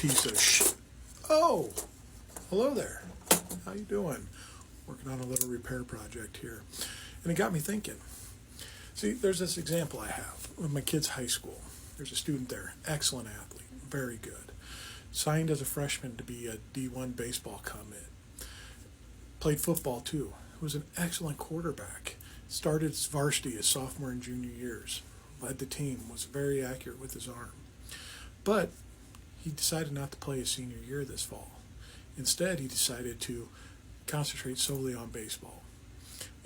piece of shit. Oh, hello there. How you doing? Working on a little repair project here. And it got me thinking. See, there's this example I have with my kid's high school. There's a student there, excellent athlete, very good. Signed as a freshman to be a D1 baseball commit. Played football too. Was an excellent quarterback. Started varsity his sophomore and junior years. Led the team, was very accurate with his arm. But he decided not to play his senior year this fall. Instead, he decided to concentrate solely on baseball.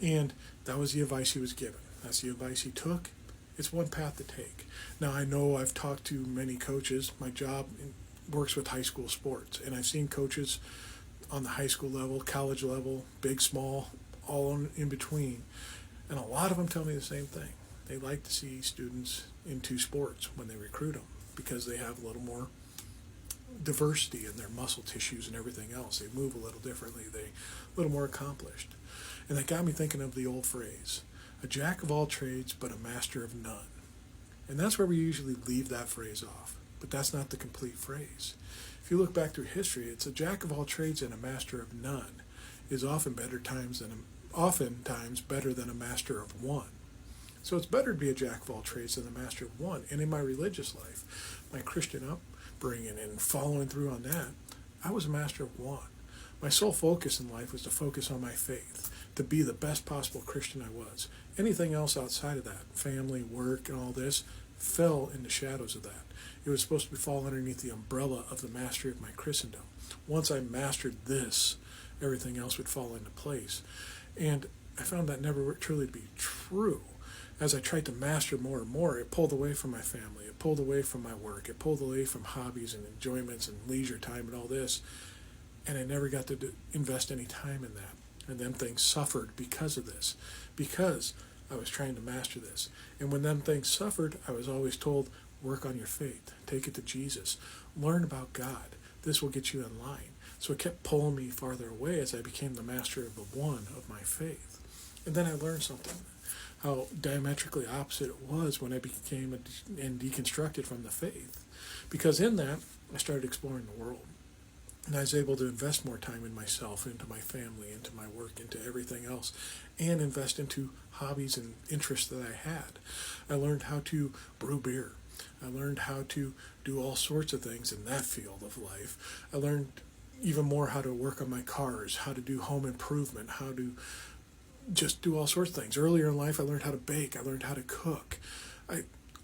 And that was the advice he was given. That's the advice he took. It's one path to take. Now, I know I've talked to many coaches. My job works with high school sports, and I've seen coaches on the high school level, college level, big, small, all in between. And a lot of them tell me the same thing. They like to see students into sports when they recruit them because they have a little more diversity in their muscle tissues and everything else. They move a little differently. They're a little more accomplished. And that got me thinking of the old phrase, a jack of all trades but a master of none. And that's where we usually leave that phrase off. But that's not the complete phrase. If you look back through history, it's a jack of all trades and a master of none is oftentimes better than a master of one. So it's better to be a jack of all trades than a master of one. And in my religious life, my Christian upbringing and following through on that, I was a master of one. My sole focus in life was to focus on my faith, to be the best possible Christian I was. Anything else outside of that, family, work, and all this, fell in the shadows of that. It was supposed to fall underneath the umbrella of the mastery of my Christendom. Once I mastered this, everything else would fall into place. And I found that never truly to be true. As I tried to master more and more, it pulled away from my family. It pulled away from my work. It pulled away from hobbies and enjoyments and leisure time and all this. And I never got to invest any time in that. And then things suffered because of this, because I was trying to master this. And when them things suffered, I was always told, work on your faith. Take it to Jesus. Learn about God. This will get you in line. So it kept pulling me farther away as I became the master of the one of my faith. And then I learned something, how diametrically opposite it was when I became and deconstructed from the faith. Because in that, I started exploring the world. And I was able to invest more time in myself, into my family, into my work, into everything else, and invest into hobbies and interests that I had. I learned how to brew beer. I learned how to do all sorts of things in that field of life. I learned even more how to work on my cars, how to do home improvement, how to just do all sorts of things. Earlier in life, I learned how to bake. I learned how to cook.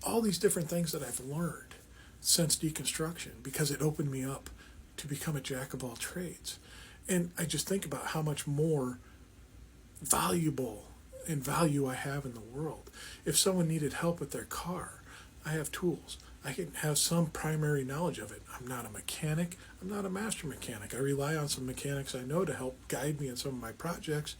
All these different things that I've learned since deconstruction because it opened me up to become a jack of all trades. And I just think about how much more valuable and value I have in the world. If someone needed help with their car, I have tools. I can have some primary knowledge of it. I'm not a mechanic. I'm not a master mechanic. I rely on some mechanics I know to help guide me in some of my projects.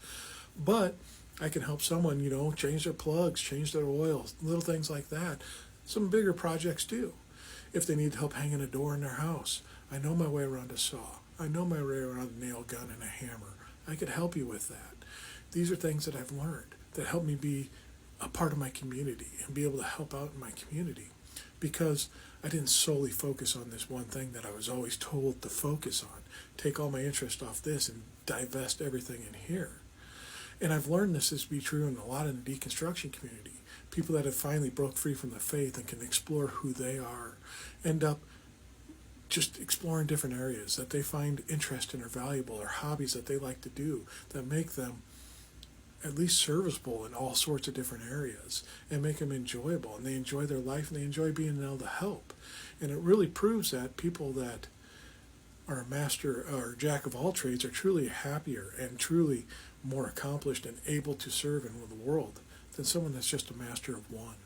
But I can help someone, change their plugs, change their oils, little things like that. Some bigger projects too. If they need help hanging a door in their house, I know my way around a saw. I know my way around a nail gun and a hammer. I could help you with that. These are things that I've learned that help me be a part of my community and be able to help out in my community because I didn't solely focus on this one thing that I was always told to focus on. Take all my interest off this and divest everything in here. And I've learned this to be true in a lot of the deconstruction community. People that have finally broke free from the faith and can explore who they are end up just exploring different areas that they find interesting or valuable or hobbies that they like to do that make them at least serviceable in all sorts of different areas and make them enjoyable. And they enjoy their life and they enjoy being able to help. And it really proves that people that are a master or jack of all trades are truly happier and truly more accomplished and able to serve in the world than someone that's just a master of one.